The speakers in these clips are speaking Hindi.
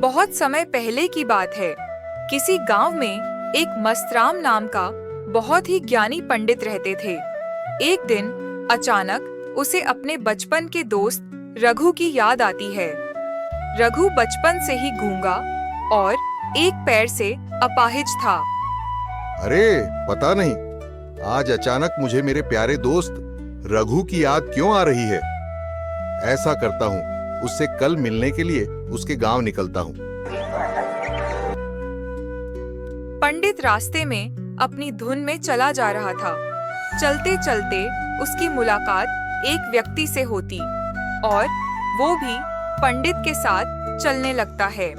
बहुत समय पहले की बात है। किसी गांव में एक मस्तराम नाम का बहुत ही ज्ञानी पंडित रहते थे। एक दिन अचानक उसे अपने बचपन के दोस्त रघु की याद आती है। रघु बचपन से ही गूंगा और एक पैर से अपाहिज था। अरे पता नहीं, आज अचानक मुझे मेरे प्यारे दोस्त रघु की याद क्यों आ रही है। ऐसा करता हूँ, उससे कल मिलने के लिए उसके गांव निकलता हूँ। पंडित रास्ते में अपनी धुन में चला जा रहा था। चलते चलते उसकी मुलाकात एक व्यक्ति से होती और वो भी पंडित के साथ चलने लगता है।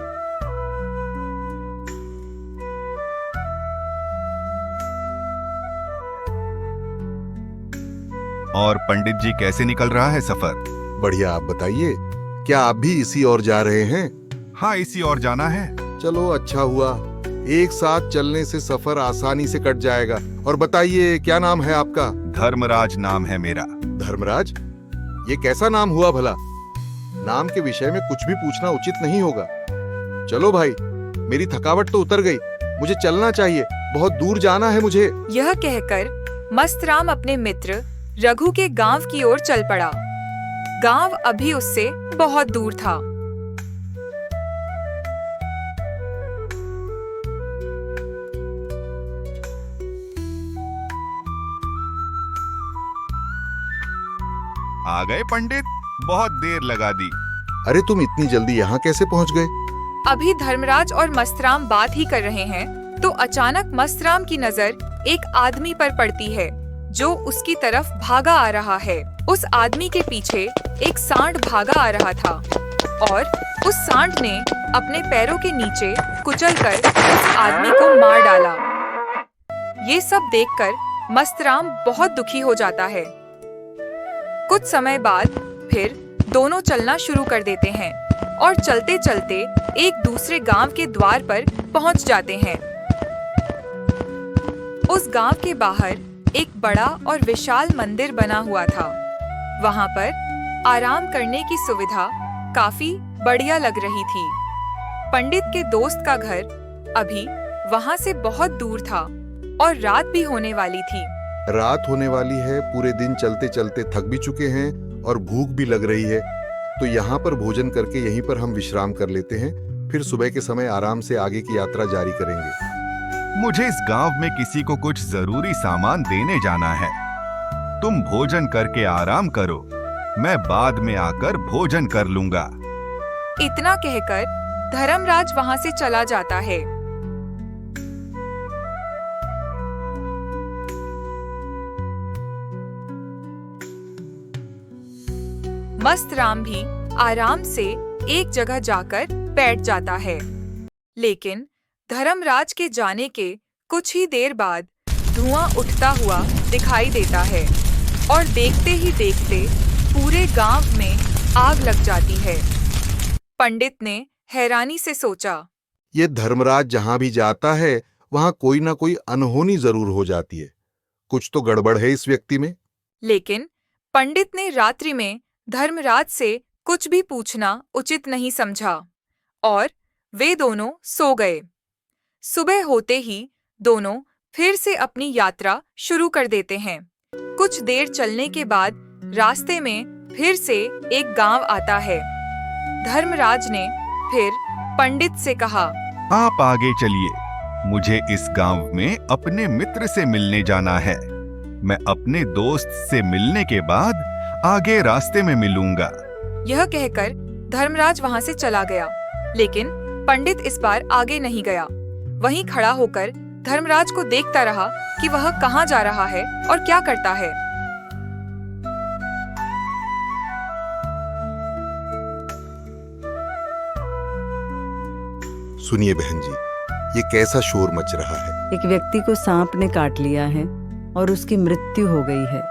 और पंडित जी कैसे निकल रहा है सफर? बढ़िया, आप बताइए, क्या आप भी इसी ओर जा रहे हैं? हाँ, इसी ओर जाना है। चलो अच्छा हुआ, एक साथ चलने से सफर आसानी से कट जाएगा। और बताइए, क्या नाम है आपका? धर्मराज नाम है मेरा। धर्मराज? ये कैसा नाम हुआ भला? नाम के विषय में कुछ भी पूछना उचित नहीं होगा। चलो भाई, मेरी थकावट तो उतर गई, मुझे चलना चाहिए, बहुत दूर जाना है मुझे। यह कहकर मस्तराम अपने मित्र रघु के गांव की ओर चल पड़ा। गांव अभी उससे बहुत दूर था। आ गए पंडित, बहुत देर लगा दी। अरे तुम इतनी जल्दी यहाँ कैसे पहुँच गए? अभी धर्मराज और मस्तराम बात ही कर रहे हैं तो अचानक मस्तराम की नजर एक आदमी पर पड़ती है जो उसकी तरफ भागा आ रहा है। उस आदमी के पीछे एक सांड भागा आ रहा था और उस सांड ने अपने पैरों के नीचे कुचलकर उस आदमी को मार डाला। ये सब देखकर मस्तराम बहुत दुखी हो जाता है। कुछ समय बाद फिर दोनों चलना शुरू कर देते हैं और चलते चलते एक दूसरे गांव के द्वार पर पहुंच जाते हैं। उस गांव के बाहर एक बड़ा और विशाल मंदिर बना हुआ था। वहां पर आराम करने की सुविधा काफी बढ़िया लग रही थी। पंडित के दोस्त का घर अभी वहां से बहुत दूर था और रात भी होने वाली थी। रात होने वाली है, पूरे दिन चलते चलते थक भी चुके हैं और भूख भी लग रही है, तो यहाँ पर भोजन करके यहीं पर हम विश्राम कर लेते हैं। फिर सुबह के समय आराम से आगे की यात्रा जारी करेंगे। मुझे इस गांव में किसी को कुछ जरूरी सामान देने जाना है। तुम भोजन करके आराम करो, मैं बाद में आकर भोजन कर लूंगा। इतना कहकर धर्मराज वहां से चला जाता है। मस्तराम भी आराम से एक जगह जाकर बैठ जाता है। लेकिन धर्मराज के जाने के कुछ ही देर बाद धुआं उठता हुआ दिखाई देता है और देखते ही देखते पूरे गांव में आग लग जाती है। पंडित ने हैरानी से सोचा, ये धर्मराज जहाँ भी जाता है वहाँ कोई ना कोई अनहोनी जरूर हो जाती है। कुछ तो गड़बड़ है इस व्यक्ति में। लेकिन पंडित ने रात्रि में धर्मराज से कुछ भी पूछना उचित नहीं समझा और वे दोनों सो गए। सुबह होते ही दोनों फिर से अपनी यात्रा शुरू कर देते हैं। कुछ देर चलने के बाद रास्ते में फिर से एक गांव आता है। धर्मराज ने फिर पंडित से कहा, आप आगे चलिए, मुझे इस गांव में अपने मित्र से मिलने जाना है। मैं अपने दोस्त से मिलने के बाद आगे रास्ते में मिलूंगा। यह कहकर धर्मराज वहां से चला गया। लेकिन पंडित इस बार आगे नहीं गया। वहीं खड़ा होकर धर्मराज को देखता रहा कि वह कहां जा रहा है और क्या करता है। सुनिए बहन जी, ये कैसा शोर मच रहा है? एक व्यक्ति को सांप ने काट लिया है और उसकी मृत्यु हो गई है।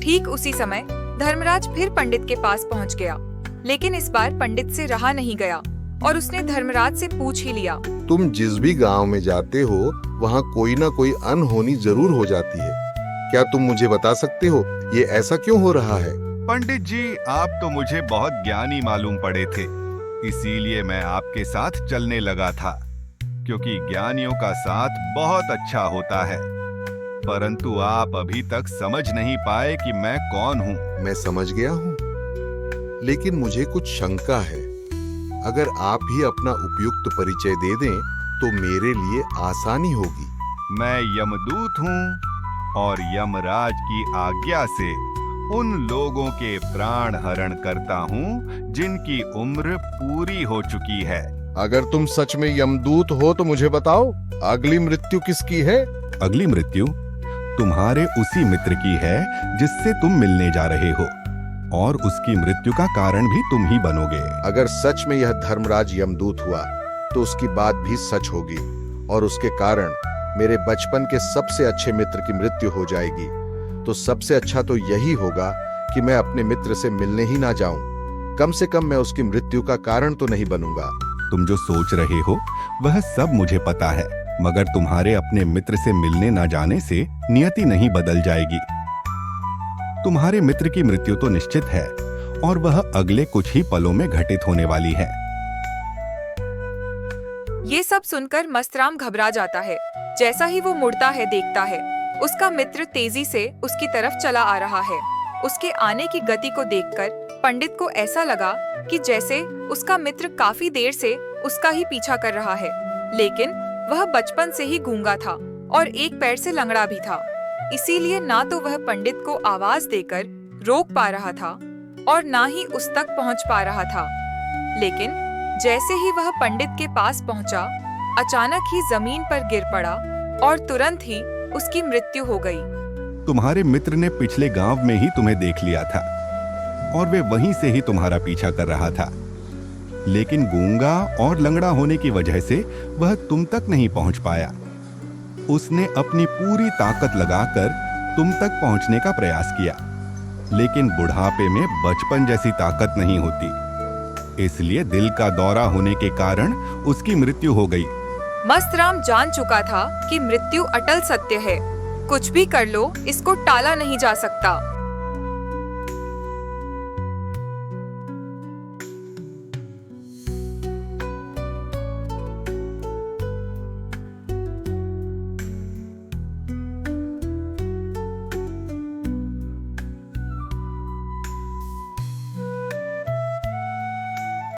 ठीक उसी समय धर्मराज फिर पंडित के पास पहुंच गया। लेकिन इस बार पंडित से रहा नहीं गया और उसने धर्मराज से पूछ ही लिया, तुम जिस भी गांव में जाते हो वहाँ कोई ना कोई अनहोनी जरूर हो जाती है। क्या तुम मुझे बता सकते हो ये ऐसा क्यों हो रहा है? पंडित जी, आप तो मुझे बहुत ज्ञानी मालूम पड़े थे, इसीलिए मैं आपके साथ चलने लगा था, क्योंकि ज्ञानियों का साथ बहुत अच्छा होता है। परंतु आप अभी तक समझ नहीं पाए कि मैं कौन हूँ। मैं समझ गया हूँ, लेकिन मुझे कुछ शंका है। अगर आप ही अपना उपयुक्त परिचय दे दें तो मेरे लिए आसानी होगी। मैं यमदूत हूँ और यमराज की आज्ञा से उन लोगों के प्राण हरण करता हूँ जिनकी उम्र पूरी हो चुकी है। अगर तुम सच में यमदूत हो तो मुझे बताओ, अगली मृत्यु किसकी है? अगली मृत्यु तुम्हारे उसी मित्र की है जिससे तुम मिलने जा रहे हो, और उसकी मृत्यु का कारण भी तुम ही बनोगे। अगर सच में यह धर्मराज यमदूत हुआ तो उसकी बात भी सच होगी, और उसके कारण मेरे बचपन के सबसे अच्छे मित्र की मृत्यु हो जाएगी। तो सबसे अच्छा तो यही होगा कि मैं अपने मित्र से मिलने ही ना जाऊं। कम से कम मैं उसकी मृत्यु का कारण तो नहीं बनूंगा। तुम जो सोच रहे हो वह सब मुझे पता है, मगर तुम्हारे अपने मित्र से मिलने ना जाने से नियति नहीं बदल जाएगी। तुम्हारे मित्र की मृत्यु तो निश्चित है, और वह अगले कुछ ही पलों में घटित होने वाली है। ये सब सुनकर मस्तराम घबरा जाता है। जैसा ही वो मुड़ता है, देखता है उसका मित्र तेजी से उसकी तरफ चला आ रहा है। उसके आने की गति को देखकर पंडित को ऐसा लगा कि जैसे उसका मित्र काफी देर से उसका ही पीछा कर रहा है, लेकिन वह बचपन से ही गूंगा था और एक पैर से लंगड़ा भी था। इसीलिए ना तो वह पंडित को आवाज देकर रोक पा रहा था और ना ही उस तक पहुंच पा रहा था। लेकिन जैसे ही वह पंडित के पास पहुंचा, अचानक ही जमीन पर गिर पड़ा और तुरंत ही उसकी मृत्यु हो गई। तुम्हारे मित्र ने पिछले गांव में ही तुम्हें देख लिया था और वे वहीं से ही तुम्हारा पीछा कर रहा था, लेकिन गूंगा और लंगड़ा होने की वजह से वह तुम तक नहीं पहुंच पाया। उसने अपनी पूरी ताकत लगाकर तुम तक पहुंचने का प्रयास किया, लेकिन बुढ़ापे में बचपन जैसी ताकत नहीं होती, इसलिए दिल का दौरा होने के कारण उसकी मृत्यु हो गई। मस्तराम जान चुका था कि मृत्यु अटल सत्य है, कुछ भी कर लो इसको टाला नहीं जा सकता।